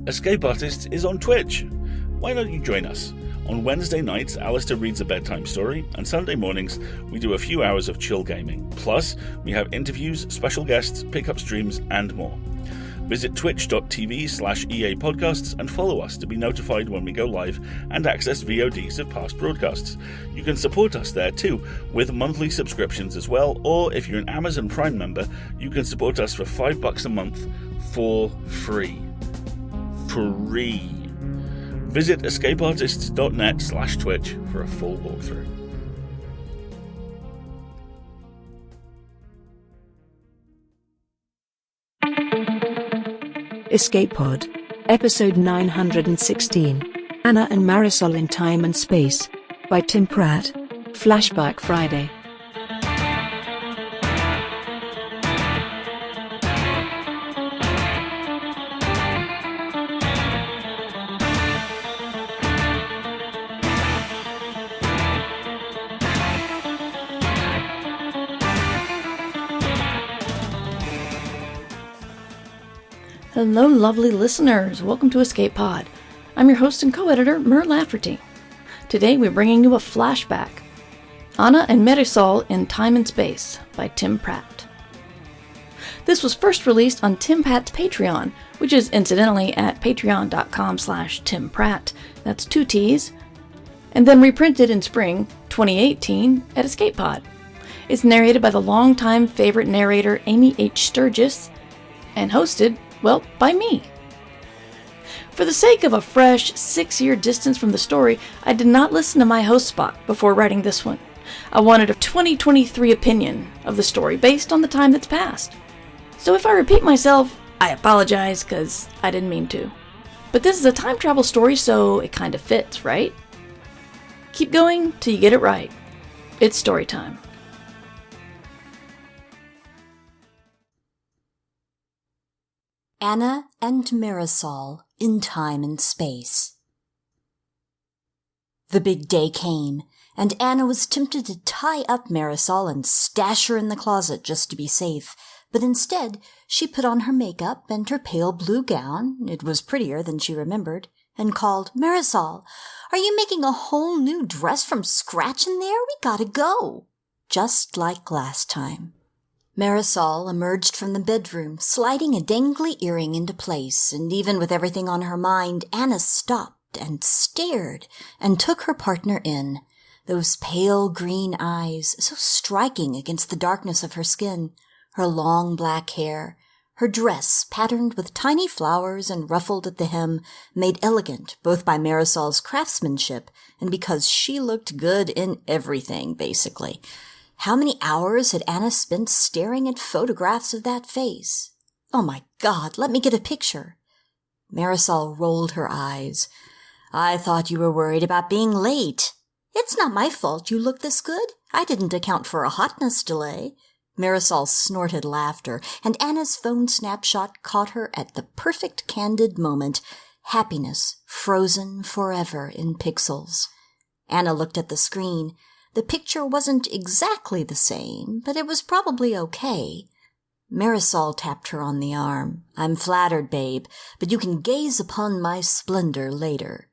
Escape Artists is on Twitch. Why don't you join us? On Wednesday nights, Alistair reads a bedtime story, and Sunday mornings, we do a few hours of chill gaming. Plus, we have interviews, special guests, pickup streams, and more. Visit twitch.tv/EA Podcasts and follow us to be notified when we go live and access VODs of past broadcasts. You can support us there too, with monthly subscriptions as well, or if you're an Amazon Prime member, you can support us for $5 a month for free. Free. Visit escapeartists.net/Twitch for a full walkthrough. Escape Pod. Episode 916. Anna and Marisol in Time and Space. By Tim Pratt. Flashback Friday. Hello, lovely listeners. Welcome to Escape Pod. I'm your host and co-editor, Mer Lafferty. Today we're bringing you a flashback. Anna and Marisol in Time and Space by Tim Pratt. This was first released on Tim Pratt's Patreon, which is incidentally at patreon.com/Tim Pratt. That's 2 T's. And then reprinted in spring 2018 at Escape Pod. It's narrated by the longtime favorite narrator Amy H. Sturgis and hosted, well, by me. For the sake of a fresh 6-year distance from the story, I did not listen to my host spot before writing this one. I wanted a 2023 opinion of the story based on the time that's passed. So if I repeat myself, I apologize, because I didn't mean to. But this is a time travel story, so it kind of fits, right? Keep going till you get it right. It's story time. Anna and Marisol in Time and Space. The big day came, and Anna was tempted to tie up Marisol and stash her in the closet just to be safe, but instead she put on her makeup and her pale blue gown, it was prettier than she remembered, and called, "Marisol, are you making a whole new dress from scratch in there? We gotta go." Just like last time. Marisol emerged from the bedroom, sliding a dangly earring into place, and even with everything on her mind, Anna stopped and stared and took her partner in. Those pale green eyes, so striking against the darkness of her skin, her long black hair, her dress patterned with tiny flowers and ruffled at the hem, made elegant both by Marisol's craftsmanship and because she looked good in everything, basically. How many hours had Anna spent staring at photographs of that face? Oh my God, let me get a picture. Marisol rolled her eyes. "I thought you were worried about being late." "It's not my fault you look this good. I didn't account for a hotness delay." Marisol snorted laughter, and Anna's phone snapshot caught her at the perfect candid moment, happiness frozen forever in pixels. Anna looked at the screen. The picture wasn't exactly the same, but it was probably okay. Marisol tapped her on the arm. "I'm flattered, babe, but you can gaze upon my splendor later."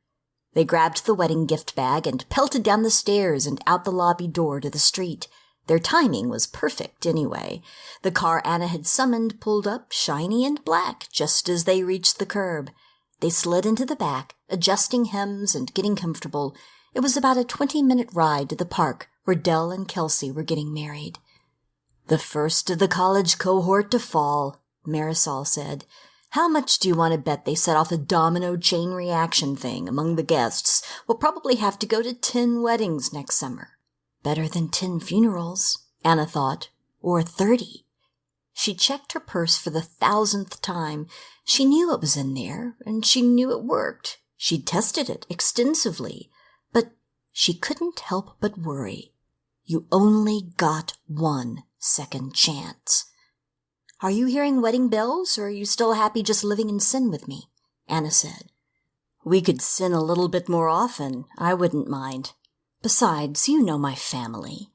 They grabbed the wedding gift bag and pelted down the stairs and out the lobby door to the street. Their timing was perfect anyway. The car Anna had summoned pulled up, shiny and black, just as they reached the curb. They slid into the back, adjusting hems and getting comfortable. It was about a 20-minute ride to the park where Dell and Kelsey were getting married. "The first of the college cohort to fall," Marisol said. "How much do you want to bet they set off a domino chain reaction thing among the guests? We'll probably have to go to 10 weddings next summer." Better than 10 funerals, Anna thought, or 30. She checked her purse for the 1,000th time. She knew it was in there, and she knew it worked. She'd tested it extensively. But she couldn't help but worry. You only got 1 second chance. "Are you hearing wedding bells, or are you still happy just living in sin with me?" Anna said. "We could sin a little bit more often. I wouldn't mind. Besides, you know my family.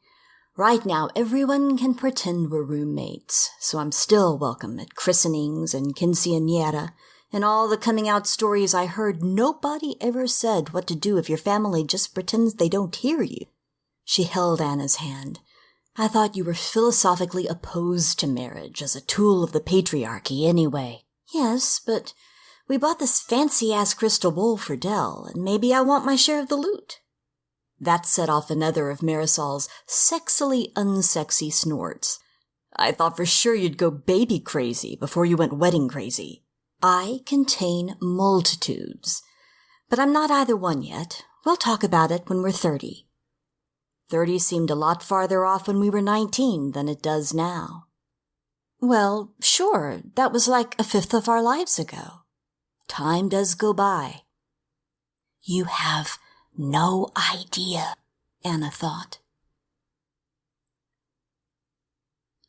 Right now, everyone can pretend we're roommates, so I'm still welcome at christenings and quinceañera, In all the coming-out stories I heard, nobody ever said what to do if your family just pretends they don't hear you. She held Anna's hand. I thought you were philosophically opposed to marriage as a tool of the patriarchy anyway. Yes, but we bought this fancy-ass crystal bowl for Dell, and maybe I want my share of the loot. That set off another of Marisol's sexily unsexy snorts. I thought for sure you'd go baby crazy before you went wedding crazy. I contain multitudes. But I'm not either one yet. We'll talk about it when we're 30. 30 seemed a lot farther off when we were 19 than it does now. Well, sure, that was like a fifth of our lives ago. Time does go by. You have no idea, Anna thought.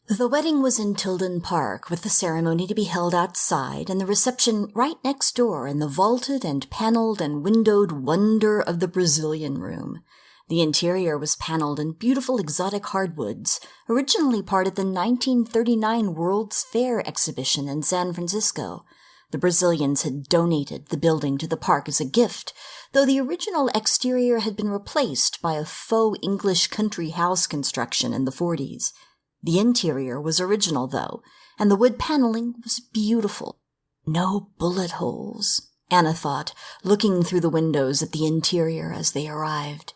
The wedding was in Tilden Park, with the ceremony to be held outside and the reception right next door in the vaulted and paneled and windowed wonder of the Brazilian room. The interior was paneled in beautiful exotic hardwoods, originally part of the 1939 World's Fair exhibition in San Francisco. The Brazilians had donated the building to the park as a gift, though the original exterior had been replaced by a faux English country house construction in the 40s. The interior was original, though, and the wood paneling was beautiful. No bullet holes, Anna thought, looking through the windows at the interior as they arrived.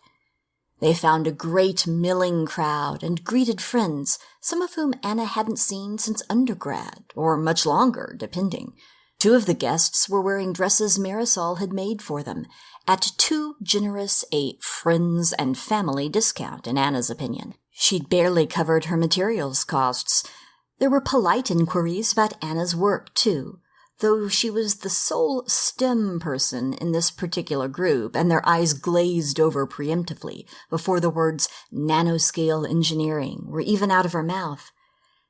They found a great milling crowd and greeted friends, some of whom Anna hadn't seen since undergrad, or much longer, depending. 2 of the guests were wearing dresses Marisol had made for them, at too generous a friends and family discount, in Anna's opinion. She'd barely covered her materials costs. There were polite inquiries about Anna's work, too, though she was the sole STEM person in this particular group, and their eyes glazed over preemptively before the words nanoscale engineering were even out of her mouth.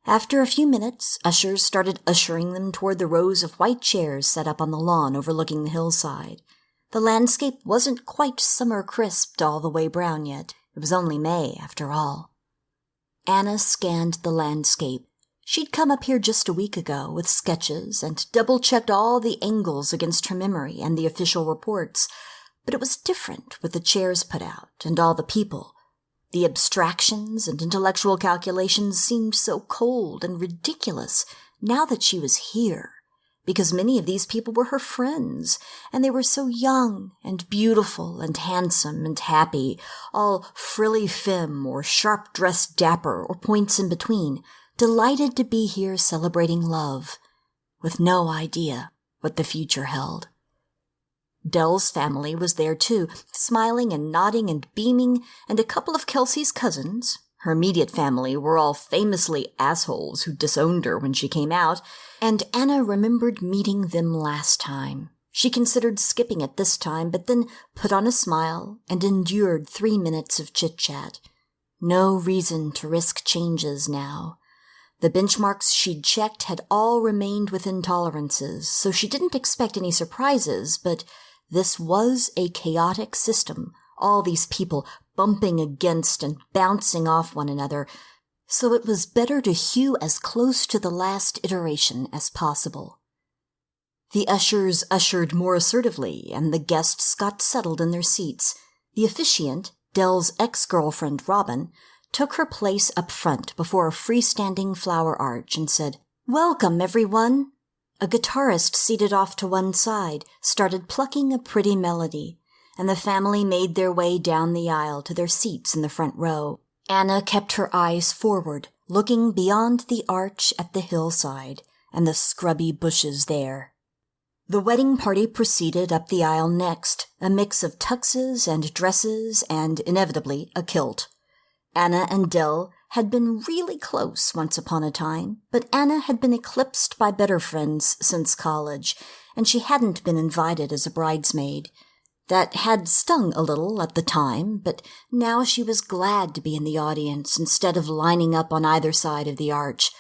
After a few minutes, ushers started ushering them toward the rows of white chairs set up on the lawn overlooking the hillside. The landscape wasn't quite summer-crisped all the way brown yet. It was only May, after all. Anna scanned the landscape. She'd come up here just a week ago with sketches and double-checked all the angles against her memory and the official reports, but it was different with the chairs put out and all the people. The abstractions and intellectual calculations seemed so cold and ridiculous now that she was here, because many of these people were her friends, and they were so young and beautiful and handsome and happy, all frilly femme or sharp-dressed dapper or points in between, delighted to be here celebrating love, with no idea what the future held. Dell's family was there too, smiling and nodding and beaming, and a couple of Kelsey's cousins. Her immediate family were all famously assholes who disowned her when she came out, and Anna remembered meeting them last time. She considered skipping it this time, but then put on a smile and endured 3 minutes of chit-chat. No reason to risk changes now. The benchmarks she'd checked had all remained within tolerances, so she didn't expect any surprises, but this was a chaotic system, all these people bumping against and bouncing off one another, so it was better to hew as close to the last iteration as possible. The ushers ushered more assertively, and the guests got settled in their seats. The officiant, Dell's ex-girlfriend Robin, took her place up front before a freestanding flower arch and said, "Welcome, everyone." A guitarist seated off to one side started plucking a pretty melody, and the family made their way down the aisle to their seats in the front row. Anna kept her eyes forward, looking beyond the arch at the hillside and the scrubby bushes there. The wedding party proceeded up the aisle next, a mix of tuxes and dresses and, inevitably, a kilt. Anna and Dell had been really close once upon a time, but Anna had been eclipsed by better friends since college, and she hadn't been invited as a bridesmaid. That had stung a little at the time, but now she was glad to be in the audience instead of lining up on either side of the arch.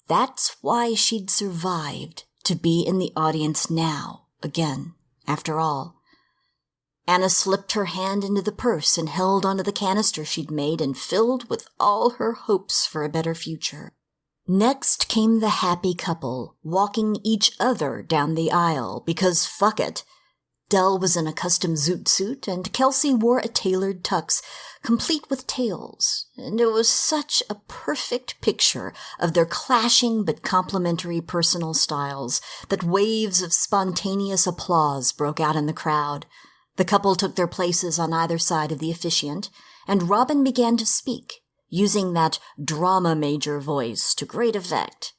That's why she'd survived to be in the audience now, again, after all. Anna slipped her hand into the purse and held onto the canister she'd made and filled with all her hopes for a better future. Next came the happy couple, walking each other down the aisle, because fuck it. Dell was in a custom zoot suit, and Kelsey wore a tailored tux, complete with tails, and it was such a perfect picture of their clashing but complementary personal styles that waves of spontaneous applause broke out in the crowd. The couple took their places on either side of the officiant, and Robin began to speak, using that drama major voice to great effect.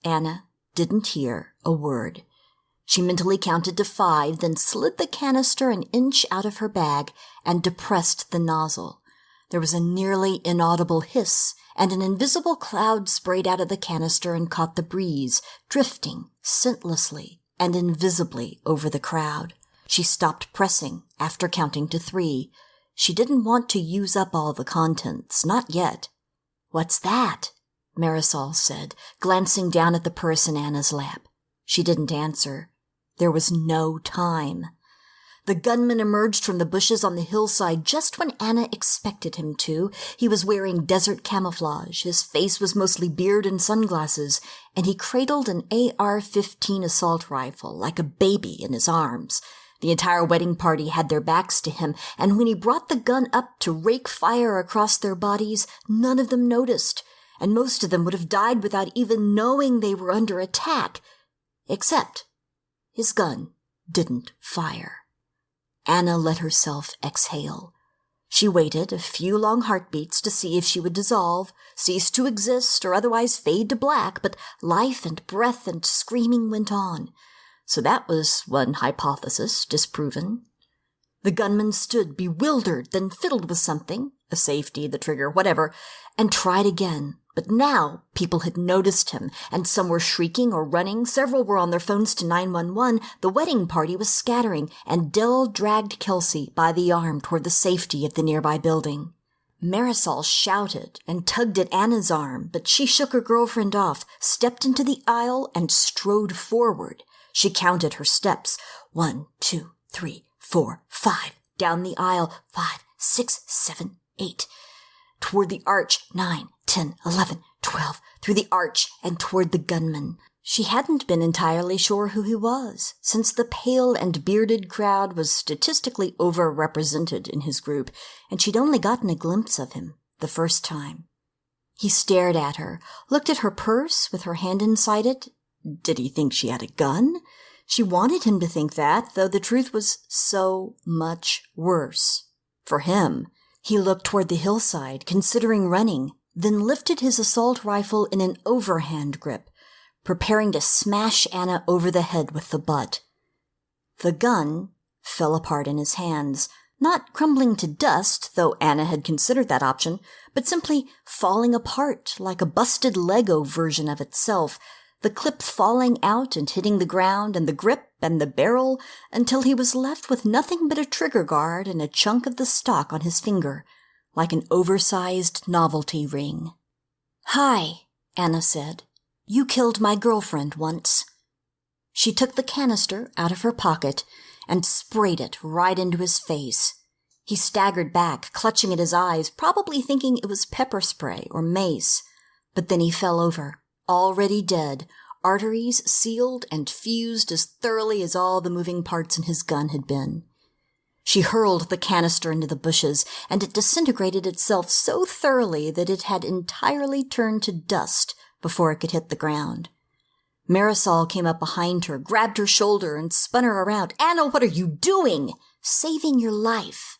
Anna didn't hear a word. She mentally counted to 5, then slid the canister an inch out of her bag and depressed the nozzle. There was a nearly inaudible hiss, and an invisible cloud sprayed out of the canister and caught the breeze, drifting scentlessly and invisibly over the crowd. She stopped pressing after counting to 3. She didn't want to use up all the contents, not yet. "What's that?" Marisol said, glancing down at the purse in Anna's lap. She didn't answer. There was no time. The gunman emerged from the bushes on the hillside just when Anna expected him to. He was wearing desert camouflage, his face was mostly beard and sunglasses, and he cradled an AR-15 assault rifle like a baby in his arms. The entire wedding party had their backs to him, and when he brought the gun up to rake fire across their bodies, none of them noticed, and most of them would have died without even knowing they were under attack. Except his gun didn't fire. Anna let herself exhale. She waited a few long heartbeats to see if she would dissolve, cease to exist, or otherwise fade to black, but life and breath and screaming went on. So that was one hypothesis disproven. The gunman stood bewildered, then fiddled with something, a safety, the trigger, whatever, and tried again. But now people had noticed him, and some were shrieking or running, several were on their phones to 911, the wedding party was scattering, and Dell dragged Kelsey by the arm toward the safety of the nearby building. Marisol shouted and tugged at Anna's arm, but she shook her girlfriend off, stepped into the aisle, and strode forward. She counted her steps. 1, 2, 3, 4, 5. Down the aisle. 5, 6, 7, 8. Toward the arch. 9, 10, 11, 12. Through the arch and toward the gunman. She hadn't been entirely sure who he was, since the pale and bearded crowd was statistically overrepresented in his group, and she'd only gotten a glimpse of him the first time. He stared at her, looked at her purse with her hand inside it. Did he think she had a gun? She wanted him to think that, though the truth was so much worse. For him, he looked toward the hillside, considering running, then lifted his assault rifle in an overhand grip, preparing to smash Anna over the head with the butt. The gun fell apart in his hands, not crumbling to dust, though Anna had considered that option, but simply falling apart like a busted Lego version of itself, the clip falling out and hitting the ground and the grip and the barrel until he was left with nothing but a trigger guard and a chunk of the stock on his finger, like an oversized novelty ring. "Hi," Anna said. "You killed my girlfriend once." She took the canister out of her pocket and sprayed it right into his face. He staggered back, clutching at his eyes, probably thinking it was pepper spray or mace. But then he fell over, already dead, arteries sealed and fused as thoroughly as all the moving parts in his gun had been. She hurled the canister into the bushes, and it disintegrated itself so thoroughly that it had entirely turned to dust before it could hit the ground. Marisol came up behind her, grabbed her shoulder, and spun her around. "Anna, what are you doing?" "Saving your life."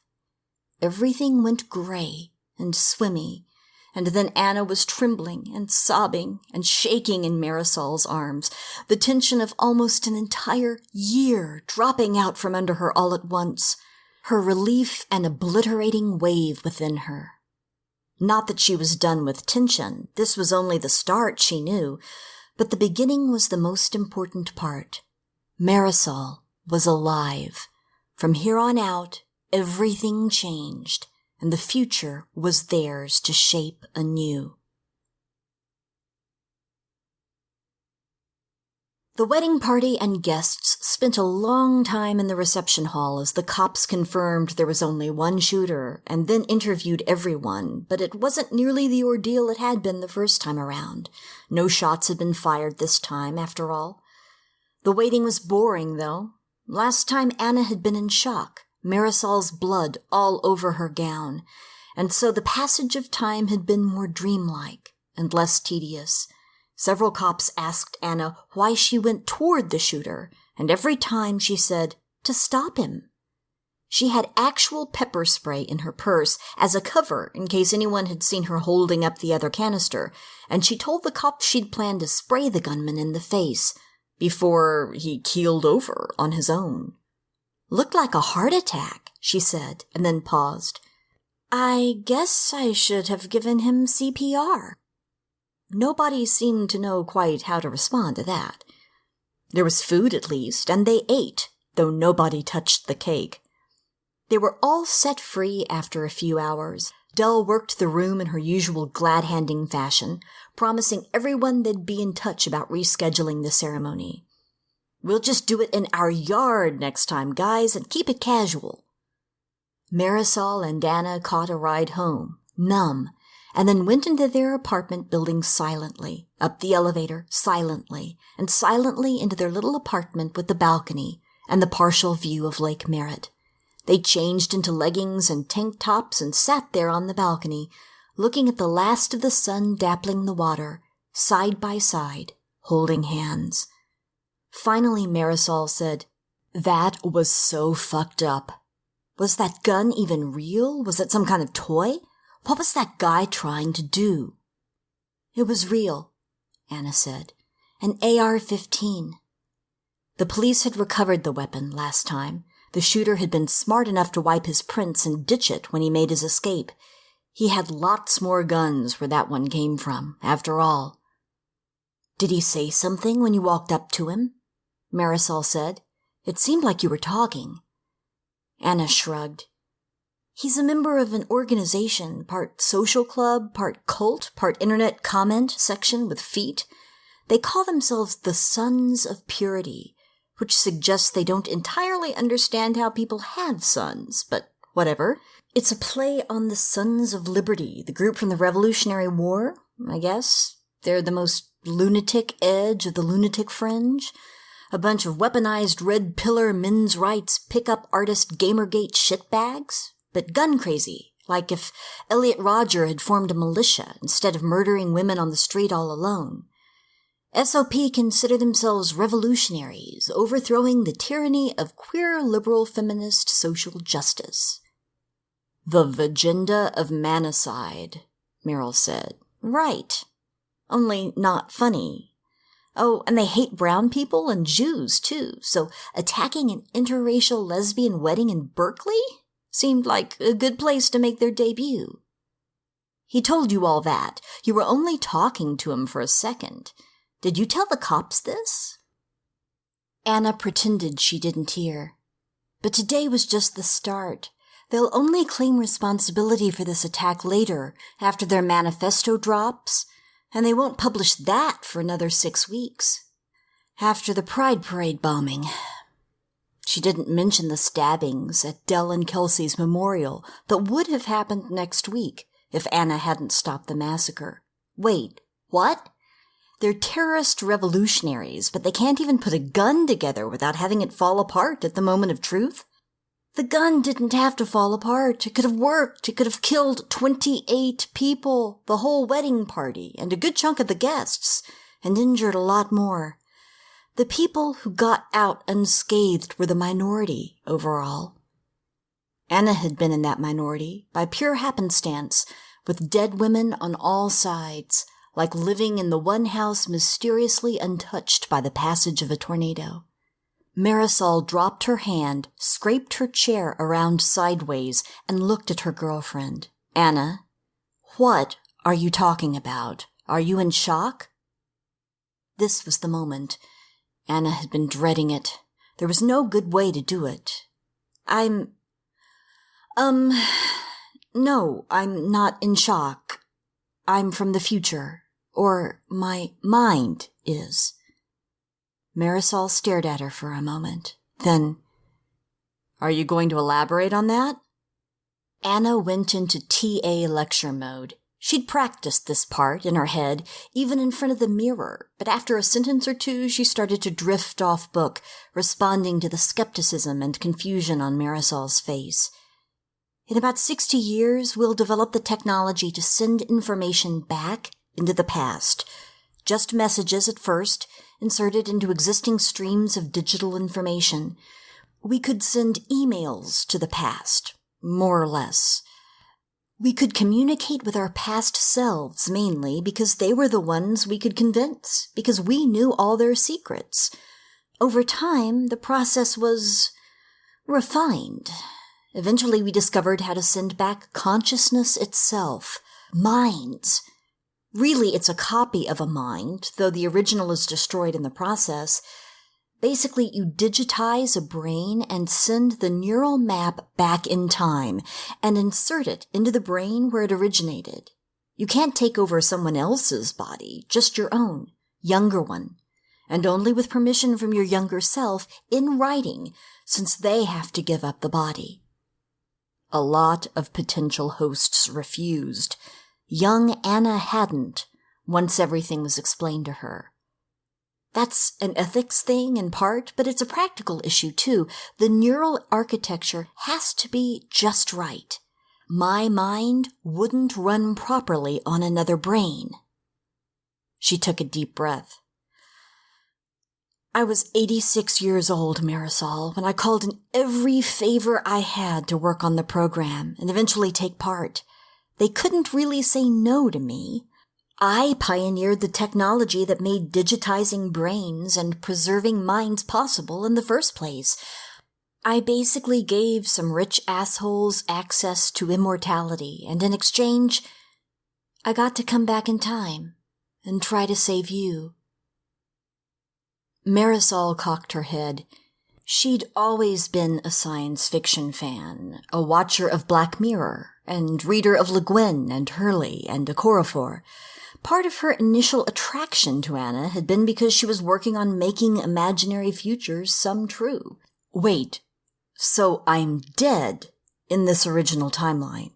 Everything went gray and swimmy, and then Anna was trembling and sobbing and shaking in Marisol's arms, the tension of almost an entire year dropping out from under her all at once, her relief an obliterating wave within her. Not that she was done with tension. This was only the start, she knew, but the beginning was the most important part. Marisol was alive. From here on out, everything changed, and the future was theirs to shape anew. The wedding party and guests spent a long time in the reception hall as the cops confirmed there was only one shooter and then interviewed everyone, but it wasn't nearly the ordeal it had been the first time around. No shots had been fired this time, after all. The waiting was boring, though. Last time Anna had been in shock, Marisol's blood all over her gown, and so the passage of time had been more dreamlike and less tedious. Several cops asked Anna why she went toward the shooter, and every time she said, to stop him. She had actual pepper spray in her purse as a cover in case anyone had seen her holding up the other canister, and she told the cops she'd planned to spray the gunman in the face before he keeled over on his own. Looked like a heart attack, she said, and then paused. I guess I should have given him CPR. Nobody seemed to know quite how to respond to that. There was food, at least, and they ate, though nobody touched the cake. They were all set free after a few hours. Dell worked the room in her usual glad-handing fashion, promising everyone they'd be in touch about rescheduling the ceremony. We'll just do it in our yard next time, guys, and keep it casual. Marisol and Anna caught a ride home, numb, and then went into their apartment building silently, up the elevator silently, and silently into their little apartment with the balcony and the partial view of Lake Merritt. They changed into leggings and tank tops and sat there on the balcony, looking at the last of the sun dappling the water, side by side, holding hands. Finally, Marisol said, "That was so fucked up. Was that gun even real? Was it some kind of toy? What was that guy trying to do?" "It was real," Anna said. "An AR-15. The police had recovered the weapon last time. The shooter had been smart enough to wipe his prints and ditch it when he made his escape. He had lots more guns where that one came from, after all." "Did he say something when you walked up to him?" Marisol said. "It seemed like you were talking." Anna shrugged. "He's a member of an organization, part social club, part cult, part internet comment section with feet. They call themselves the Sons of Purity, which suggests they don't entirely understand how people have sons, but whatever. It's a play on the Sons of Liberty, the group from the Revolutionary War, I guess. They're the most lunatic edge of the lunatic fringe. A bunch of weaponized red pillar men's rights pickup artist Gamergate shitbags. But gun crazy, like if Elliot Rodger had formed a militia instead of murdering women on the street all alone. SOP consider themselves revolutionaries, overthrowing the tyranny of queer liberal feminist social justice. "The Vagenda of Manicide," Meryl said. "Right. Only not funny. Oh, and they hate brown people and Jews, too, so attacking an interracial lesbian wedding in Berkeley seemed like a good place to make their debut." "He told you all that. You were only talking to him for a second. Did you tell the cops this?" Anna pretended she didn't hear. "But today was just the start. They'll only claim responsibility for this attack later, after their manifesto drops, and they won't publish that for another 6 weeks. After the Pride Parade bombing." She didn't mention the stabbings at Dell and Kelsey's memorial that would have happened next week if Anna hadn't stopped the massacre. Wait, what? They're terrorist revolutionaries, but they can't even put a gun together without having it fall apart at the moment of truth? The gun didn't have to fall apart. It could have worked. It could have killed 28 people, the whole wedding party, and a good chunk of the guests, and injured a lot more. The people who got out unscathed were the minority, overall. Anna had been in that minority, by pure happenstance, with dead women on all sides, like living in the one house mysteriously untouched by the passage of a tornado. Marisol dropped her hand, scraped her chair around sideways, and looked at her girlfriend. "Anna, what are you talking about? Are you in shock?" This was the moment. Anna had been dreading it. There was no good way to do it. No, I'm not in shock. I'm from the future. Or my mind is." Marisol stared at her for a moment. Then, "Are you going to elaborate on that?" Anna went into TA lecture mode. She'd practiced this part in her head, even in front of the mirror, but after a sentence or two she started to drift off book, responding to the skepticism and confusion on Marisol's face. "In about 60 years, we'll develop the technology to send information back into the past. Just messages at first, inserted into existing streams of digital information. We could send emails to the past, more or less. We could communicate with our past selves, mainly, because they were the ones we could convince, because we knew all their secrets. Over time, the process was refined. Eventually, we discovered how to send back consciousness itself, minds. Really, it's a copy of a mind, though the original is destroyed in the process. Basically, you digitize a brain and send the neural map back in time and insert it into the brain where it originated. You can't take over someone else's body, just your own, younger one, and only with permission from your younger self in writing, since they have to give up the body." A lot of potential hosts refused. Young Anna hadn't, once everything was explained to her. That's an ethics thing in part, but it's a practical issue too. The neural architecture has to be just right. My mind wouldn't run properly on another brain. She took a deep breath. "I was 86 years old, Marisol, when I called in every favor I had to work on the program and eventually take part. They couldn't really say no to me. I pioneered the technology that made digitizing brains and preserving minds possible in the first place. I basically gave some rich assholes access to immortality, and in exchange, I got to come back in time and try to save you." Marisol cocked her head. She'd always been a science fiction fan, a watcher of Black Mirror, and reader of Le Guin and Hurley and Okorafor. Part of her initial attraction to Anna had been because she was working on making imaginary futures some true. "Wait, so I'm dead in this original timeline?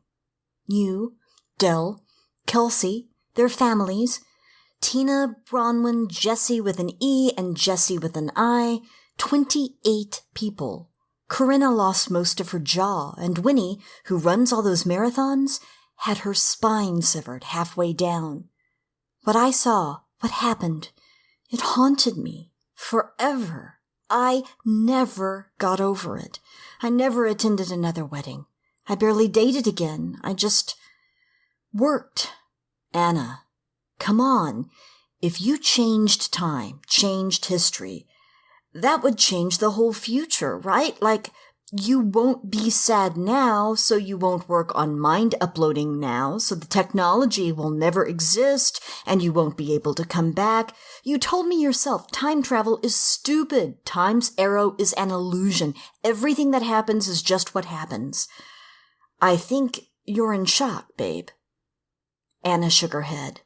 You, Dell, Kelsey, their families, Tina, Bronwyn, Jessie with an E and Jessie with an I, 28 people. Corinna lost most of her jaw, and Winnie, who runs all those marathons, had her spine severed halfway down. What I saw, what happened, it haunted me forever. I never got over it. I never attended another wedding. I barely dated again. I just worked. Anna, come on. If you changed time, changed history, that would change the whole future, right? Like, you won't be sad now, so you won't work on mind uploading now, so the technology will never exist, and you won't be able to come back. You told me yourself, time travel is stupid. Time's arrow is an illusion. Everything that happens is just what happens. I think you're in shock, babe." Anna shook her head.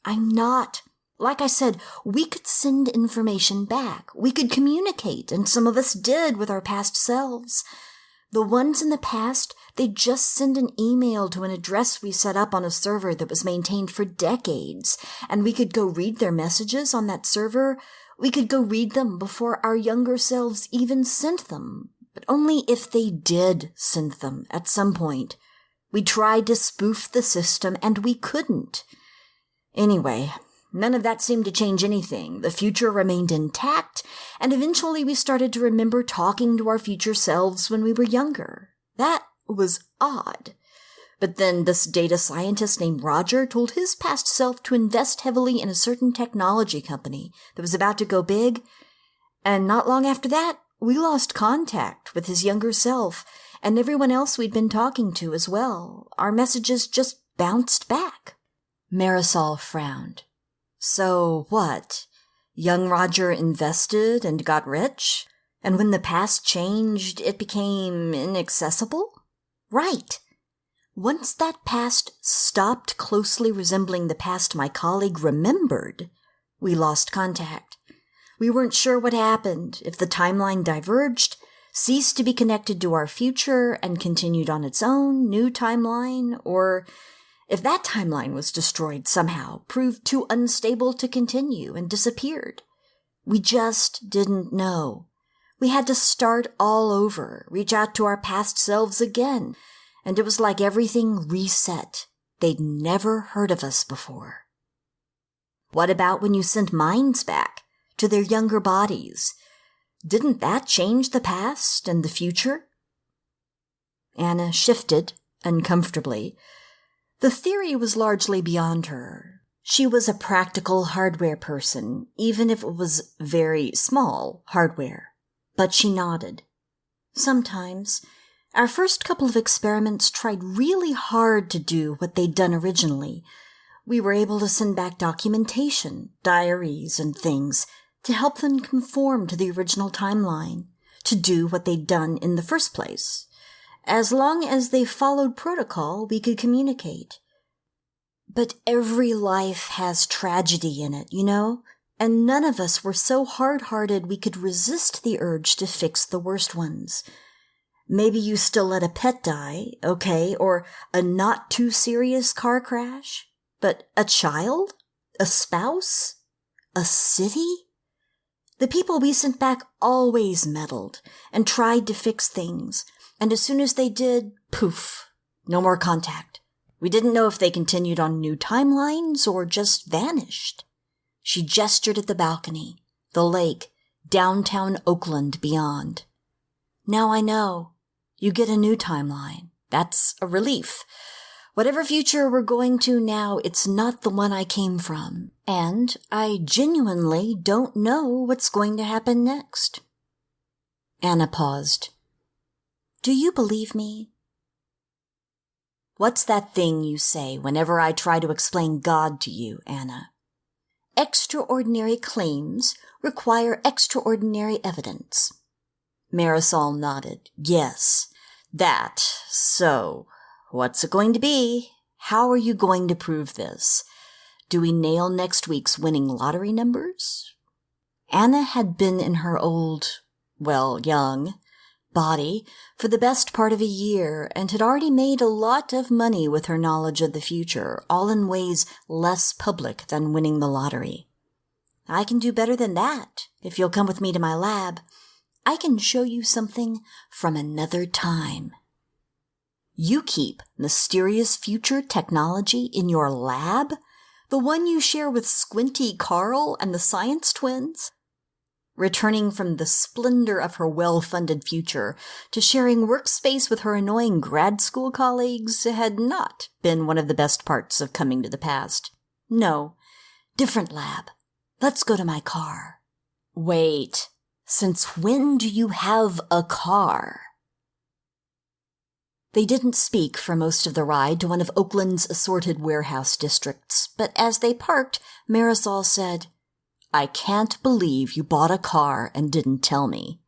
"I'm not. Like I said, we could send information back. We could communicate, and some of us did with our past selves. The ones in the past, they'd just send an email to an address we set up on a server that was maintained for decades, and we could go read their messages on that server. We could go read them before our younger selves even sent them, but only if they did send them at some point. We tried to spoof the system, and we couldn't. Anyway, none of that seemed to change anything. The future remained intact, and eventually we started to remember talking to our future selves when we were younger. That was odd. But then this data scientist named Roger told his past self to invest heavily in a certain technology company that was about to go big, and not long after that, we lost contact with his younger self and everyone else we'd been talking to as well. Our messages just bounced back." Marisol frowned. "So what? Young Roger invested and got rich? And when the past changed, it became inaccessible?" "Right. Once that past stopped closely resembling the past my colleague remembered, we lost contact. We weren't sure what happened, if the timeline diverged, ceased to be connected to our future and continued on its own new timeline, or if that timeline was destroyed somehow, proved too unstable to continue and disappeared. We just didn't know. We had to start all over, reach out to our past selves again, and it was like everything reset. They'd never heard of us before. What about when you sent minds back to their younger bodies? Didn't that change the past and the future? Anna shifted uncomfortably. The theory was largely beyond her. She was a practical hardware person, even if it was very small hardware. But she nodded. Sometimes, our first couple of experiments tried really hard to do what they'd done originally. We were able to send back documentation, diaries, and things to help them conform to the original timeline, to do what they'd done in the first place. As long as they followed protocol, we could communicate. But every life has tragedy in it, you know? And none of us were so hard-hearted we could resist the urge to fix the worst ones. Maybe you still let a pet die, okay, or a not-too-serious car crash. But a child? A spouse? A city? The people we sent back always meddled and tried to fix things, and as soon as they did, poof, no more contact. We didn't know if they continued on new timelines or just vanished. She gestured at the balcony, the lake, downtown Oakland beyond. Now I know. You get a new timeline. That's a relief. Whatever future we're going to now, it's not the one I came from. And I genuinely don't know what's going to happen next. Anna paused. Do you believe me? What's that thing you say whenever I try to explain God to you, Anna? Extraordinary claims require extraordinary evidence. Marisol nodded. Yes, that. So, what's it going to be? How are you going to prove this? Do we nail next week's winning lottery numbers? Anna had been in her old, young, body for the best part of a year and had already made a lot of money with her knowledge of the future, all in ways less public than winning the lottery. I can do better than that if you'll come with me to my lab. I can show you something from another time. You keep mysterious future technology in your lab? The one you share with Squinty Carl and the Science Twins? Returning from the splendor of her well-funded future to sharing workspace with her annoying grad school colleagues had not been one of the best parts of coming to the past. No, different lab. Let's go to my car. Wait, since when do you have a car? They didn't speak for most of the ride to one of Oakland's assorted warehouse districts, but as they parked, Marisol said, I can't believe you bought a car and didn't tell me.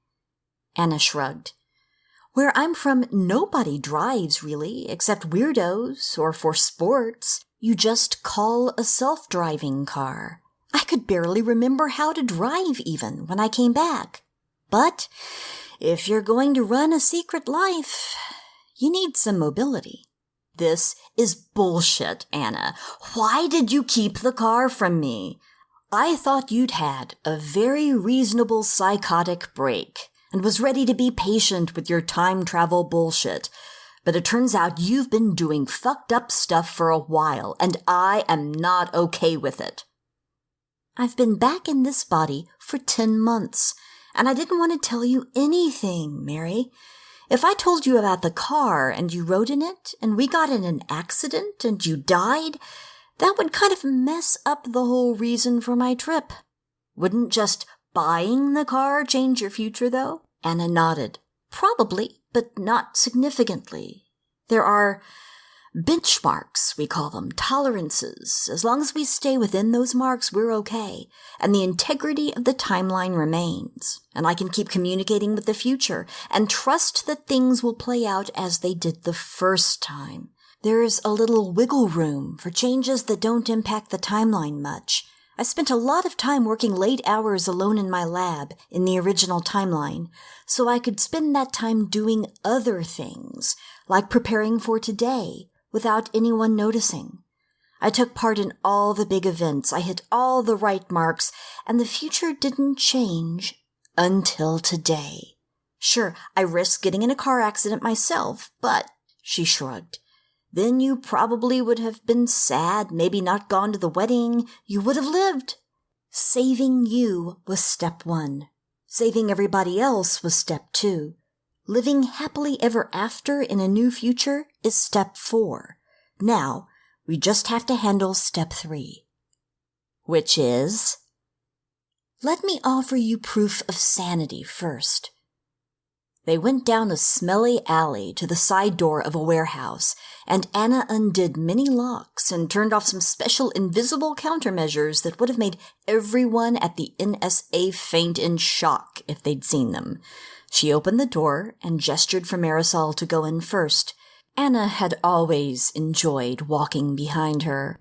Anna shrugged. Where I'm from, nobody drives, really, except weirdos or for sports. You just call a self-driving car. I could barely remember how to drive even when I came back. But if you're going to run a secret life, you need some mobility. This is bullshit, Anna. Why did you keep the car from me? I thought you'd had a very reasonable psychotic break and was ready to be patient with your time travel bullshit. But it turns out you've been doing fucked up stuff for a while, and I am not okay with it. I've been back in this body for 10 months, and I didn't want to tell you anything, Mary. If I told you about the car and you rode in it, and we got in an accident and you died, that would kind of mess up the whole reason for my trip. Wouldn't just buying the car change your future, though? Anna nodded. Probably, but not significantly. There are benchmarks, we call them, tolerances. As long as we stay within those marks, we're okay, and the integrity of the timeline remains. And I can keep communicating with the future and trust that things will play out as they did the first time. There's a little wiggle room for changes that don't impact the timeline much. I spent a lot of time working late hours alone in my lab in the original timeline, so I could spend that time doing other things, like preparing for today, without anyone noticing. I took part in all the big events, I hit all the right marks, and the future didn't change until today. Sure, I risked getting in a car accident myself, but, she shrugged, then you probably would have been sad, maybe not gone to the wedding. You would have lived. Saving you was step 1. Saving everybody else was step 2. Living happily ever after in a new future is step 4. Now, we just have to handle step 3. Which is? Let me offer you proof of sanity first. They went down a smelly alley to the side door of a warehouse, and Anna undid many locks and turned off some special invisible countermeasures that would have made everyone at the NSA faint in shock if they'd seen them. She opened the door and gestured for Marisol to go in first. Anna had always enjoyed walking behind her.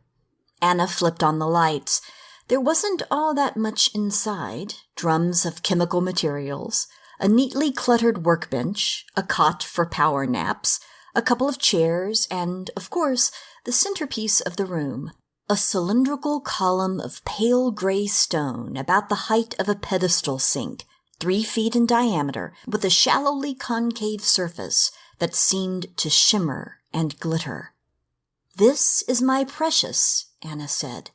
Anna flipped on the lights. There wasn't all that much inside. Drums of chemical materials, a neatly cluttered workbench, a cot for power naps, a couple of chairs, and, of course, the centerpiece of the room, a cylindrical column of pale gray stone about the height of a pedestal sink, 3 feet in diameter, with a shallowly concave surface that seemed to shimmer and glitter. "This is my precious," Anna said.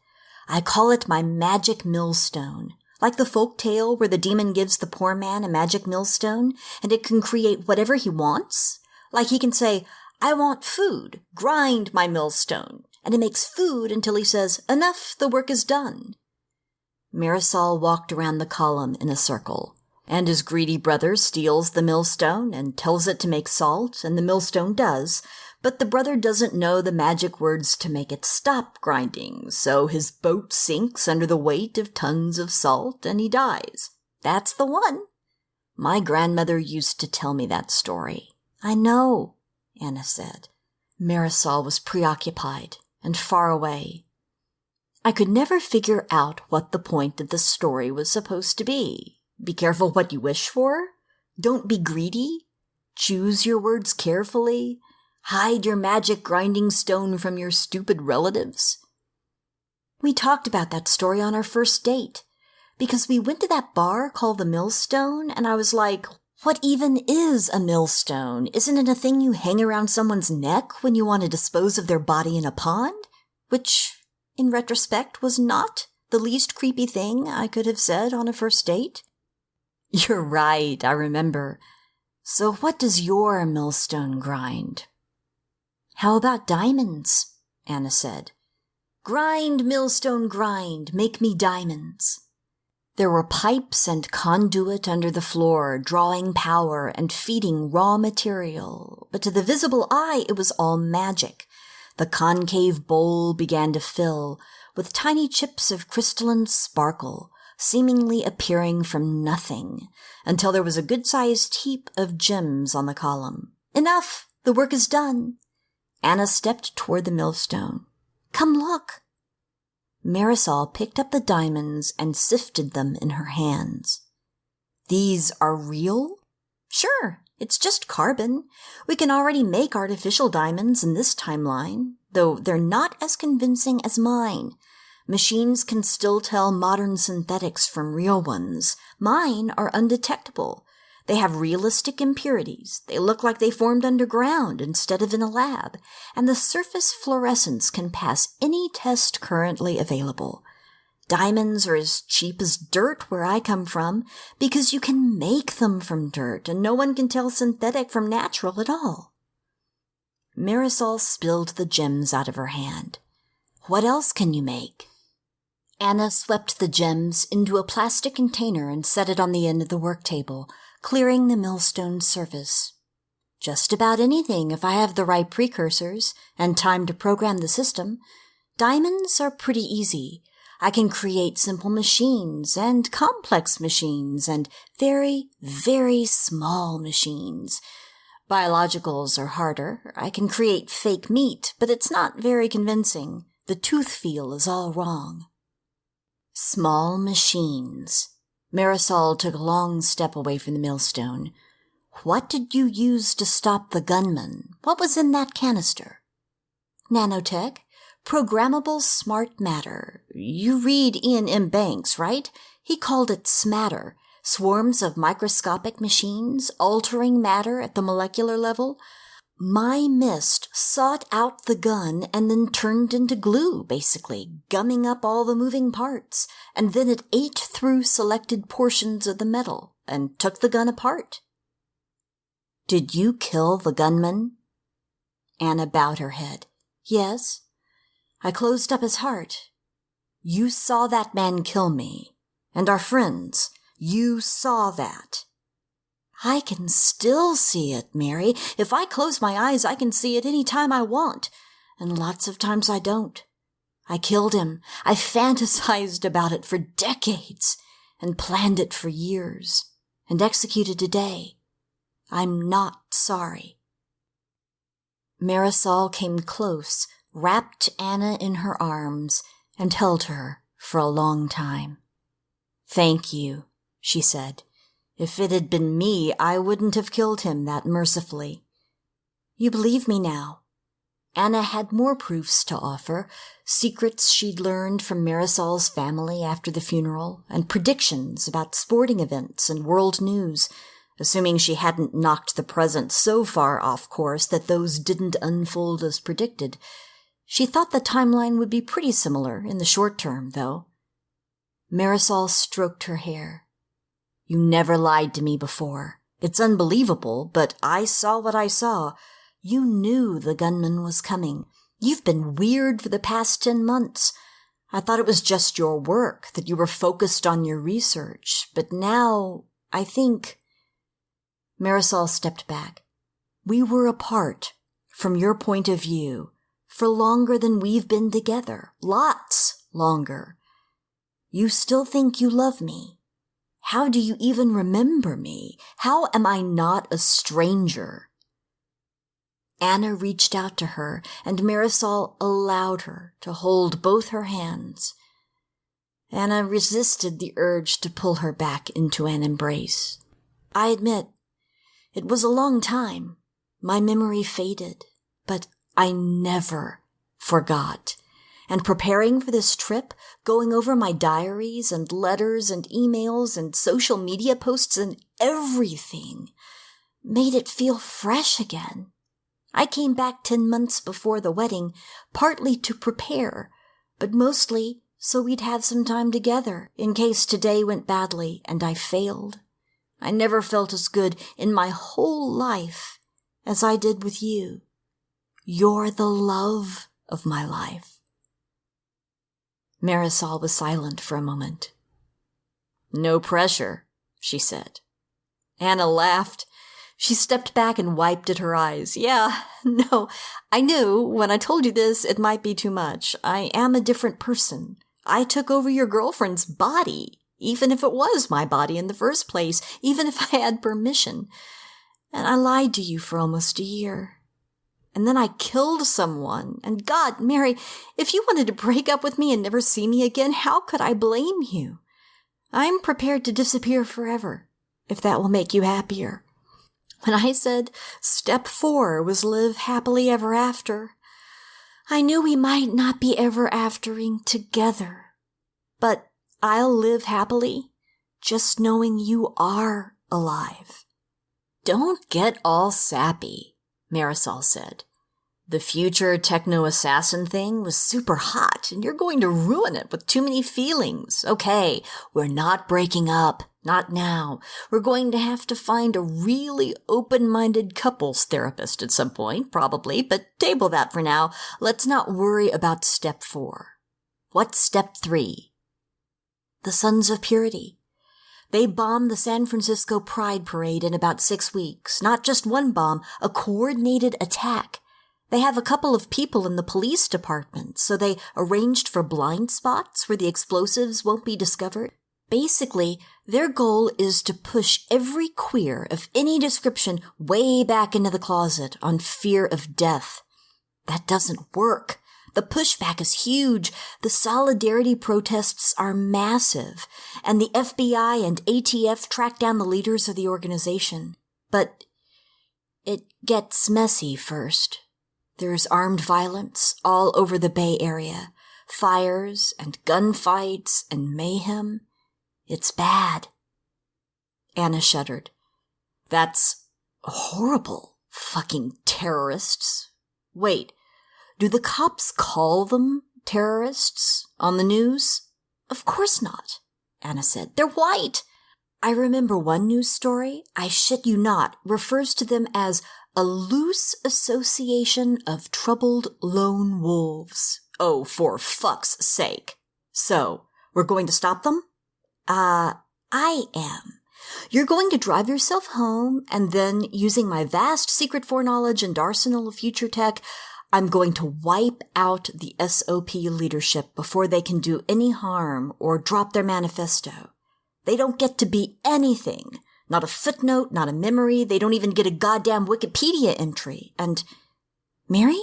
"I call it my magic millstone. Like the folk tale where the demon gives the poor man a magic millstone, and it can create whatever he wants. Like he can say, 'I want food, grind my millstone,' and it makes food until he says, 'Enough, the work is done.'" Marisol walked around the column in a circle, and his greedy brother steals the millstone and tells it to make salt, and the millstone does, but the brother doesn't know the magic words to make it stop grinding, so his boat sinks under the weight of tons of salt, and he dies. That's the one. My grandmother used to tell me that story. "I know," Anna said. Marisol was preoccupied and far away. "I could never figure out what the point of the story was supposed to be. Be careful what you wish for? Don't be greedy? Choose your words carefully? Hide your magic grinding stone from your stupid relatives?" We talked about that story on our first date, because we went to that bar called the Millstone, and I was like, "What even is a millstone? Isn't it a thing you hang around someone's neck when you want to dispose of their body in a pond?" Which, in retrospect, was not the least creepy thing I could have said on a first date. "You're right, I remember. So what does your millstone grind?" "How about diamonds?" Anna said. "Grind, millstone, grind, make me diamonds." There were pipes and conduit under the floor, drawing power and feeding raw material, but to the visible eye it was all magic. The concave bowl began to fill, with tiny chips of crystalline sparkle, seemingly appearing from nothing, until there was a good-sized heap of gems on the column. "Enough! The work is done." Anna stepped toward the millstone. "Come look." Marisol picked up the diamonds and sifted them in her hands. "These are real?" "Sure, it's just carbon. We can already make artificial diamonds in this timeline, though they're not as convincing as mine. Machines can still tell modern synthetics from real ones. Mine are undetectable. They have realistic impurities. They look like they formed underground instead of in a lab, and the surface fluorescence can pass any test currently available. Diamonds are as cheap as dirt where I come from, because you can make them from dirt, and no one can tell synthetic from natural at all." Marisol spilled the gems out of her hand. "What else can you make?" Anna swept the gems into a plastic container and set it on the end of the work table, clearing the millstone's surface. "Just about anything if I have the right precursors and time to program the system. Diamonds are pretty easy. I can create simple machines and complex machines and very, very small machines. Biologicals are harder. I can create fake meat, but it's not very convincing. The tooth feel is all wrong." Small machines. Marisol took a long step away from the millstone. What did you use to stop the gunman? What was in that canister? Nanotech. Programmable smart matter. You read Ian M. Banks, right? He called it smatter. Swarms of microscopic machines altering matter at the molecular level. My mist sought out the gun and then turned into glue, basically, gumming up all the moving parts. And then it ate through selected portions of the metal and took the gun apart. Did you kill the gunman? Anna bowed her head. Yes. I closed up his heart. You saw that man kill me. And our friends. You saw that. I can still see it, Mary. If I close my eyes, I can see it any time I want. And lots of times I don't. I killed him. I fantasized about it for decades. And planned it for years. And executed today. I'm not sorry. Marisol came close, wrapped Anna in her arms, and held her for a long time. Thank you, she said. If it had been me, I wouldn't have killed him that mercifully. You believe me now. Anna had more proofs to offer, secrets she'd learned from Marisol's family after the funeral, and predictions about sporting events and world news, assuming she hadn't knocked the present so far off course that those didn't unfold as predicted. She thought the timeline would be pretty similar in the short term, though. Marisol stroked her hair. You never lied to me before. It's unbelievable, but I saw what I saw. You knew the gunman was coming. You've been weird for the past 10 months. I thought it was just your work, that you were focused on your research. But now, I think... Marisol stepped back. We were apart, from your point of view, for longer than we've been together. Lots longer. You still think you love me. How do you even remember me? How am I not a stranger? Anna reached out to her, and Marisol allowed her to hold both her hands. Anna resisted the urge to pull her back into an embrace. I admit, it was a long time. My memory faded, but I never forgot. And preparing for this trip, going over my diaries and letters and emails and social media posts and everything, made it feel fresh again. I came back 10 months before the wedding, partly to prepare, but mostly so we'd have some time together in case today went badly and I failed. I never felt as good in my whole life as I did with you. You're the love of my life. Marisol was silent for a moment. No pressure, she said. Anna laughed. She stepped back and wiped at her eyes. Yeah, no, I knew when I told you this it might be too much. I am a different person. I took over your girlfriend's body, even if it was my body in the first place, even if I had permission. And I lied to you for almost a year. And then I killed someone. And God, Mary, if you wanted to break up with me and never see me again, how could I blame you? I'm prepared to disappear forever, if that will make you happier. When I said step 4 was live happily ever after, I knew we might not be ever aftering together. But I'll live happily, just knowing you are alive. Don't get all sappy, Marisol said. The future techno-assassin thing was super hot, and you're going to ruin it with too many feelings. Okay, we're not breaking up. Not now. We're going to have to find a really open-minded couples therapist at some point, probably, but table that for now. Let's not worry about step 4. What's step 3? The Sons of Purity. They bombed the San Francisco Pride Parade in about 6 weeks. Not just one bomb, a coordinated attack. They have a couple of people in the police department, so they arranged for blind spots where the explosives won't be discovered. Basically, their goal is to push every queer of any description way back into the closet on fear of death. That doesn't work. The pushback is huge. The solidarity protests are massive. And the FBI and ATF track down the leaders of the organization. But it gets messy first. There's armed violence all over the Bay Area. Fires and gunfights and mayhem. It's bad. Anna shuddered. That's horrible. Fucking terrorists. Wait, do the cops call them terrorists on the news? Of course not, Anna said. They're white. I remember one news story, I shit you not, refers to them as a loose association of troubled lone wolves. Oh, for fuck's sake. So, we're going to stop them? I am. You're going to drive yourself home, and then, using my vast secret foreknowledge and arsenal of future tech, I'm going to wipe out the SOP leadership before they can do any harm or drop their manifesto. They don't get to be anything. Not a footnote, not a memory. They don't even get a goddamn Wikipedia entry. And Mary?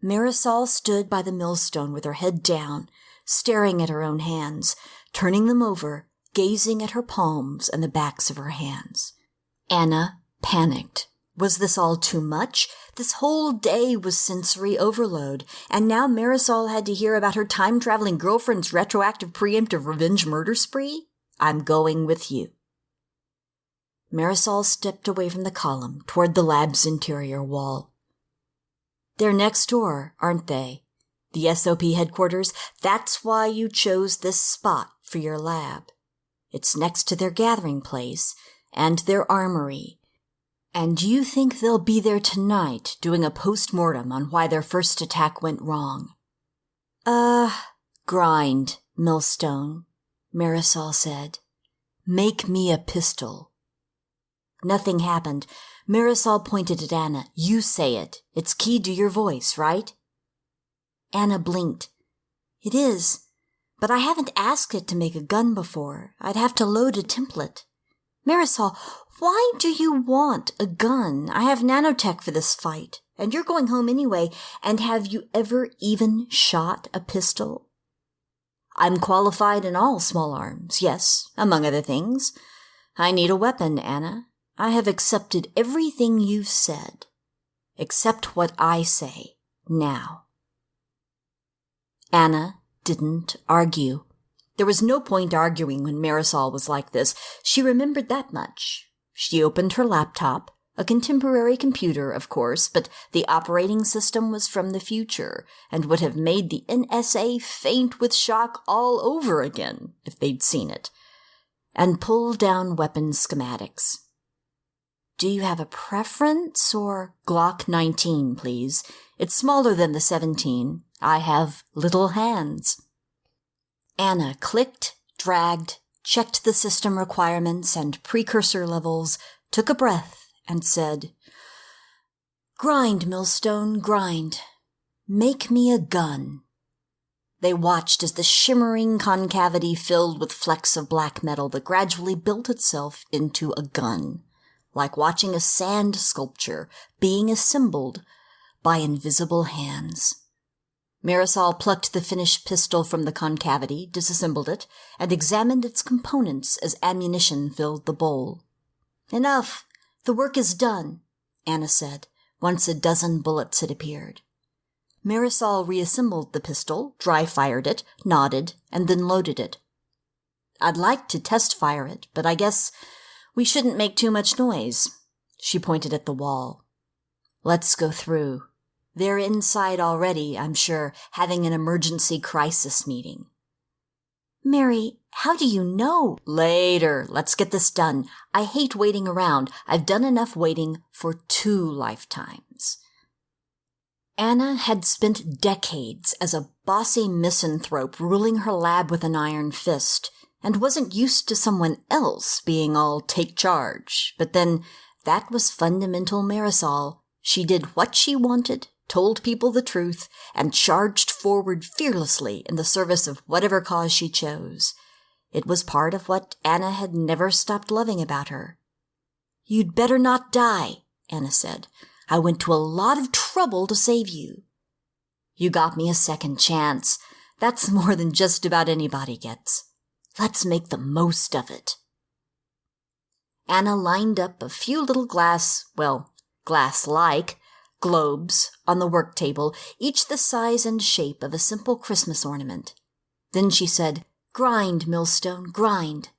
Marisol stood by the millstone with her head down, staring at her own hands, turning them over, gazing at her palms and the backs of her hands. Anna panicked. Was this all too much? This whole day was sensory overload, and now Marisol had to hear about her time-traveling girlfriend's retroactive preemptive revenge murder spree? I'm going with you. Marisol stepped away from the column toward the lab's interior wall. They're next door, aren't they? The SOP headquarters. That's why you chose this spot for your lab. It's next to their gathering place and their armory. And you think they'll be there tonight doing a post-mortem on why their first attack went wrong. Grind, Millstone, Marisol said. Make me a pistol. Nothing happened. Marisol pointed at Anna. You say it. It's keyed to your voice, right? Anna blinked. It is, but I haven't asked it to make a gun before. I'd have to load a template. Marisol, why do you want a gun? I have nanotech for this fight, and you're going home anyway, and have you ever even shot a pistol? I'm qualified in all small arms, yes, among other things. I need a weapon, Anna. I have accepted everything you've said. Accept what I say, now. Anna didn't argue. There was no point arguing when Marisol was like this. She remembered that much. She opened her laptop, a contemporary computer, of course, but the operating system was from the future and would have made the NSA faint with shock all over again if they'd seen it, and pulled down weapon schematics. Do you have a preference, or Glock 19, please? It's smaller than the 17. I have little hands. Anna clicked, dragged, checked the system requirements and precursor levels, took a breath, and said, Grind, Millstone, grind. Make me a gun. They watched as the shimmering concavity filled with flecks of black metal that gradually built itself into a gun, like watching a sand sculpture being assembled by invisible hands. Marisol plucked the finished pistol from the concavity, disassembled it, and examined its components as ammunition filled the bowl. Enough. The work is done, Anna said, once a dozen bullets had appeared. Marisol reassembled the pistol, dry-fired it, nodded, and then loaded it. I'd like to test-fire it, but I guess we shouldn't make too much noise. She pointed at the wall. Let's go through. They're inside already, I'm sure, having an emergency crisis meeting. Mary, how do you know? Later. Let's get this done. I hate waiting around. I've done enough waiting for 2 lifetimes. Anna had spent decades as a bossy misanthrope ruling her lab with an iron fist, and wasn't used to someone else being all take charge. But then, that was fundamental Marisol. She did what she wanted, told people the truth, and charged forward fearlessly in the service of whatever cause she chose. It was part of what Anna had never stopped loving about her. You'd better not die, Anna said. I went to a lot of trouble to save you. You got me a second chance. That's more than just about anybody gets. Let's make the most of it." Anna lined up a few little glass-like globes on the work table, each the size and shape of a simple Christmas ornament. Then she said, "Grind, millstone, grind.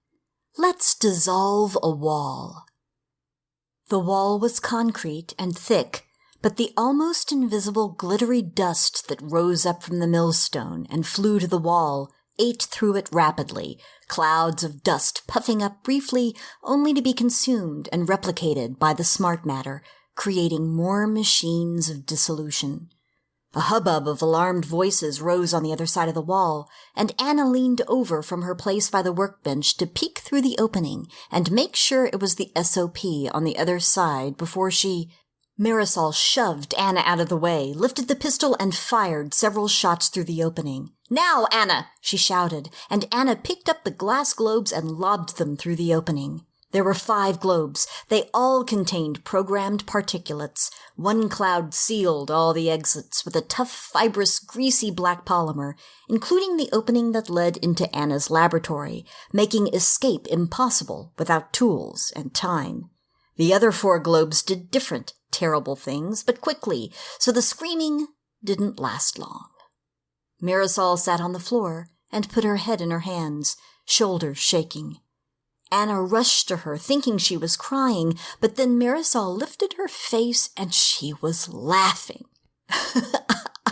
Let's dissolve a wall." The wall was concrete and thick, but the almost invisible glittery dust that rose up from the millstone and flew to the wall ate through it rapidly, clouds of dust puffing up briefly only to be consumed and replicated by the smart matter, creating more machines of dissolution. A hubbub of alarmed voices rose on the other side of the wall, and Anna leaned over from her place by the workbench to peek through the opening and make sure it was the SOP on the other side before Marisol shoved Anna out of the way, lifted the pistol, and fired several shots through the opening. "Now, Anna!" she shouted, and Anna picked up the glass globes and lobbed them through the opening. There were 5 globes. They all contained programmed particulates. One cloud sealed all the exits with a tough, fibrous, greasy black polymer, including the opening that led into Anna's laboratory, making escape impossible without tools and time. The other 4 globes did different, terrible things, but quickly, so the screaming didn't last long. Marisol sat on the floor and put her head in her hands, shoulders shaking. Anna rushed to her, thinking she was crying, but then Marisol lifted her face and she was laughing.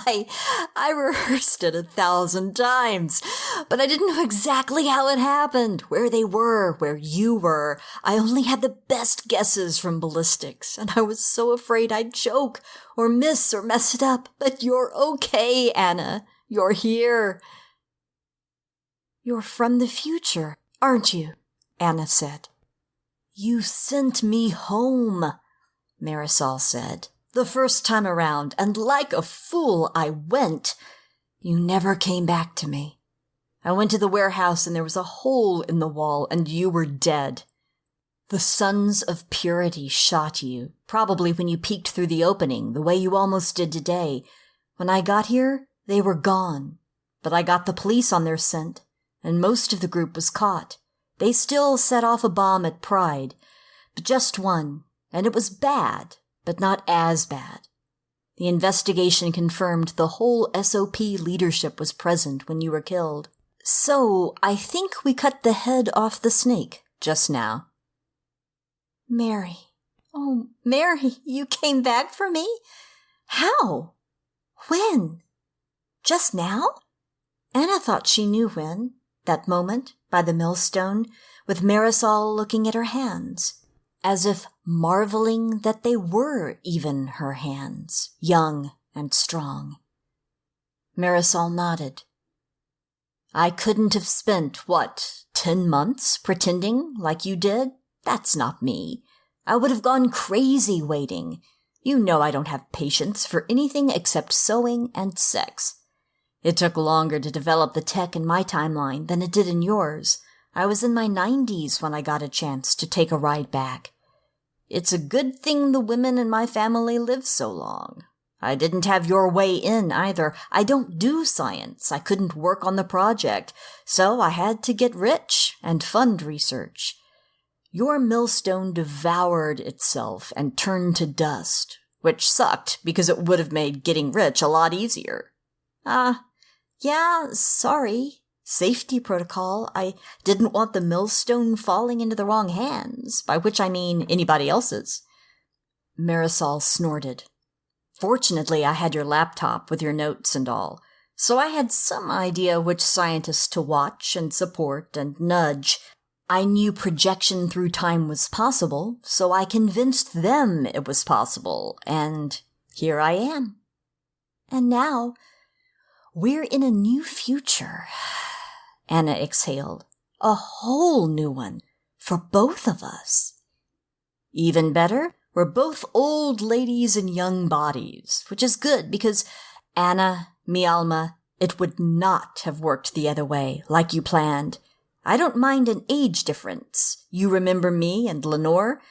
I rehearsed it 1,000 times, but I didn't know exactly how it happened, where they were, where you were. I only had the best guesses from ballistics, and I was so afraid I'd choke or miss or mess it up. But you're okay, Anna. You're here. "You're from the future, aren't you?" Anna said. "You sent me home," Marisol said. "The first time around, and like a fool I went. You never came back to me. I went to the warehouse and there was a hole in the wall and you were dead. The Sons of Purity shot you, probably when you peeked through the opening, the way you almost did today. When I got here, they were gone. But I got the police on their scent, and most of the group was caught. They still set off a bomb at Pride, but just one, and it was bad, but not as bad. The investigation confirmed the whole SOP leadership was present when you were killed. So I think we cut the head off the snake just now." "Mary. Oh, Mary, you came back for me? How? When? Just now?" Anna thought she knew when. That moment, by the millstone, with Marisol looking at her hands, as if marveling that they were even her hands, young and strong. Marisol nodded. "I couldn't have spent, 10 months pretending like you did? That's not me. I would have gone crazy waiting. You know I don't have patience for anything except sewing and sex. It took longer to develop the tech in my timeline than it did in yours. I was in my 90s when I got a chance to take a ride back. It's a good thing the women in my family live so long. I didn't have your way in either. I don't do science. I couldn't work on the project, so I had to get rich and fund research. Your millstone devoured itself and turned to dust, which sucked because it would have made getting rich a lot easier. Yeah, sorry. Safety protocol. I didn't want the millstone falling into the wrong hands, by which I mean anybody else's." Marisol snorted. "Fortunately, I had your laptop with your notes and all, so I had some idea which scientists to watch and support and nudge. I knew projection through time was possible, so I convinced them it was possible, and here I am. And now, we're in a new future." Anna exhaled. "A whole new one, for both of us. Even better, we're both old ladies in young bodies, which is good because, Anna, mi alma, it would not have worked the other way, like you planned. I don't mind an age difference. You remember me and Lenore,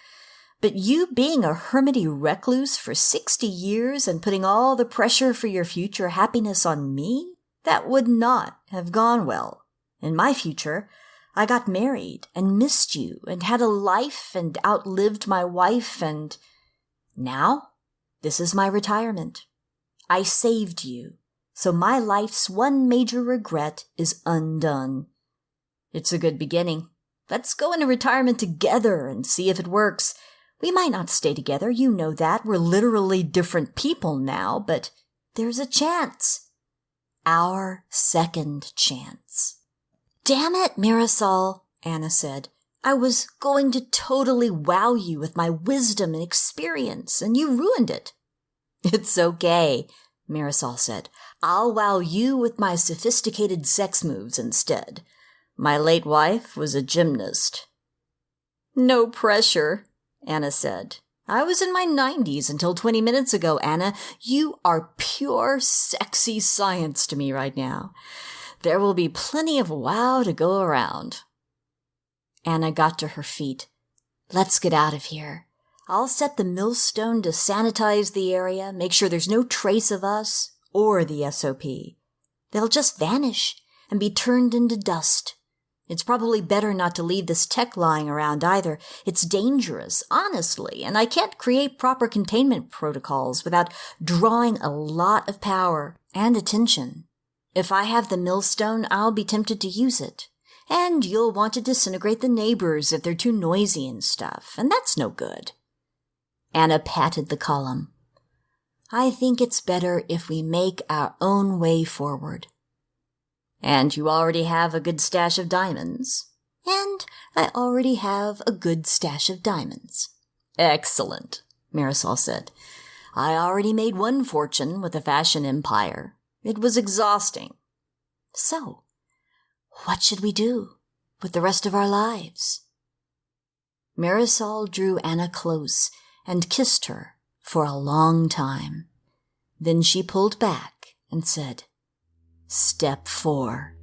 But you being a hermity recluse for 60 years and putting all the pressure for your future happiness on me? That would not have gone well. In my future, I got married and missed you and had a life and outlived my wife and... Now, this is my retirement. I saved you, so my life's one major regret is undone. It's a good beginning. Let's go into retirement together and see if it works. We might not stay together, you know that. We're literally different people now, but there's a chance. Our second chance. Damn it, Marisol, Anna said. I was going to totally wow you with my wisdom and experience, and you ruined it. It's okay, Marisol said. I'll wow you with my sophisticated sex moves instead. My late wife was a gymnast. No pressure, Anna said. I was in my 90s until 20 minutes ago, Anna. You are pure sexy science to me right now. There will be plenty of wow to go around. Anna got to her feet. Let's get out of here. I'll set the millstone to sanitize the area, make sure there's no trace of us or the SOP. They'll just vanish and be turned into dust. It's probably better not to leave this tech lying around either. It's dangerous, honestly, and I can't create proper containment protocols without drawing a lot of power and attention. If I have the millstone, I'll be tempted to use it. And you'll want to disintegrate the neighbors if they're too noisy and stuff, and that's no good. Anna patted the column. I think it's better if we make our own way forward. And you already have a good stash of diamonds. And I already have a good stash of diamonds. Excellent, Marisol said. I already made one fortune with a fashion empire. It was exhausting. So, what should we do with the rest of our lives? Marisol drew Anna close and kissed her for a long time. Then she pulled back and said, Step 4.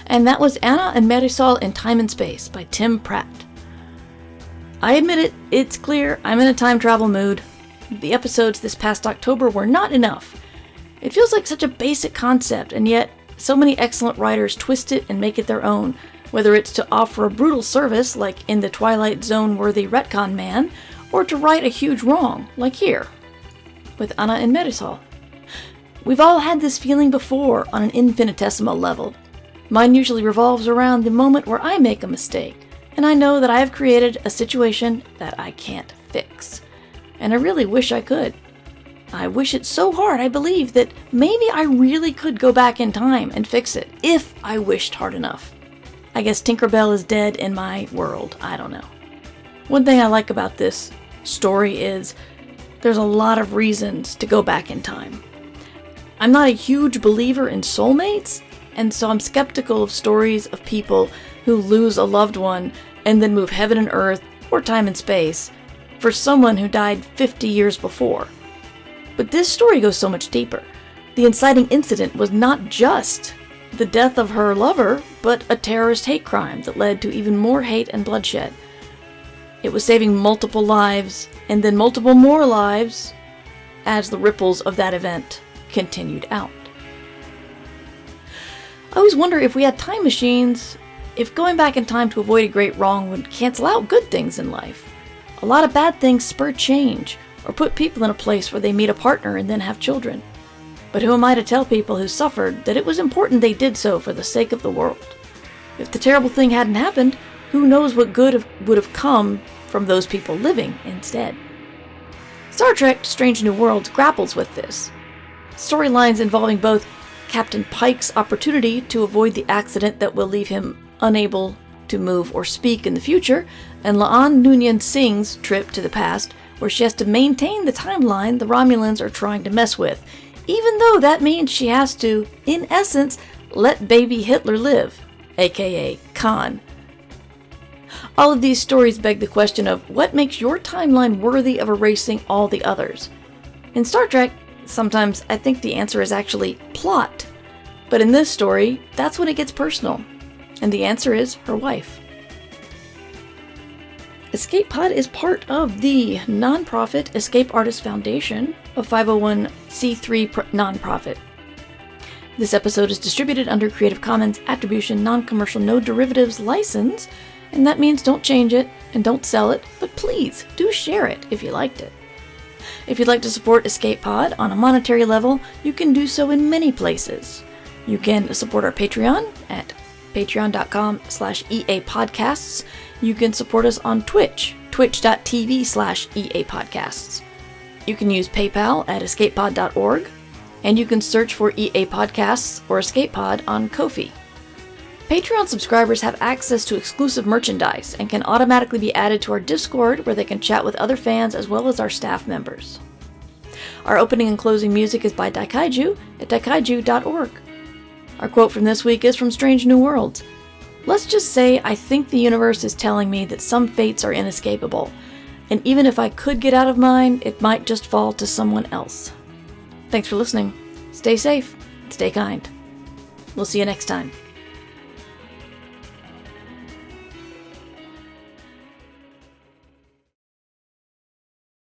And that was Anna and Marisol in Time and Space by Tim Pratt. I admit it, it's clear I'm in a time travel mood. The episodes this past October were not enough. It feels like such a basic concept, and yet so many excellent writers twist it and make it their own, whether it's to offer a brutal service, like in the Twilight Zone-worthy Retcon Man, or to right a huge wrong, like here, with Anna and Marisol. We've all had this feeling before on an infinitesimal level. Mine usually revolves around the moment where I make a mistake, and I know that I have created a situation that I can't fix. And I really wish I could. I wish it so hard I believe that maybe I really could go back in time and fix it, if I wished hard enough. I guess Tinkerbell is dead in my world, I don't know. One thing I like about this story is there's a lot of reasons to go back in time. I'm not a huge believer in soulmates, and so I'm skeptical of stories of people who lose a loved one and then move heaven and earth, or time and space, for someone who died 50 years before. But this story goes so much deeper. The inciting incident was not just the death of her lover, but a terrorist hate crime that led to even more hate and bloodshed. It was saving multiple lives, and then multiple more lives, as the ripples of that event continued out. I always wonder if we had time machines, if going back in time to avoid a great wrong would cancel out good things in life. A lot of bad things spur change, or put people in a place where they meet a partner and then have children. But who am I to tell people who suffered that it was important they did so for the sake of the world? If the terrible thing hadn't happened, who knows what good would have come from those people living instead? Star Trek Strange New Worlds grapples with this. Storylines involving both Captain Pike's opportunity to avoid the accident that will leave him unable to move or speak in the future, and La'an Noonien Singh's trip to the past, where she has to maintain the timeline the Romulans are trying to mess with, even though that means she has to, in essence, let baby Hitler live, aka Khan. All of these stories beg the question of what makes your timeline worthy of erasing all the others. In Star Trek, sometimes I think the answer is actually plot. But in this story, that's when it gets personal. And the answer is her wife. Escape Pod is part of the nonprofit Escape Artists Foundation, a 501c3 nonprofit. This episode is distributed under Creative Commons Attribution Non-Commercial No Derivatives license, and that means don't change it and don't sell it, but please do share it if you liked it. If you'd like to support Escape Pod on a monetary level, you can do so in many places. You can support our Patreon at patreon.com/EAPodcasts. You can support us on Twitch, twitch.tv/EAPodcasts. You can use PayPal at escapepod.org, and you can search for EA Podcasts or Escape Pod on Ko-fi. Patreon subscribers have access to exclusive merchandise and can automatically be added to our Discord, where they can chat with other fans as well as our staff members. Our opening and closing music is by Daikaiju at daikaiju.org. Our quote from this week is from Strange New Worlds. Let's just say I think the universe is telling me that some fates are inescapable, and even if I could get out of mine, it might just fall to someone else. Thanks for listening. Stay safe. Stay kind. We'll see you next time.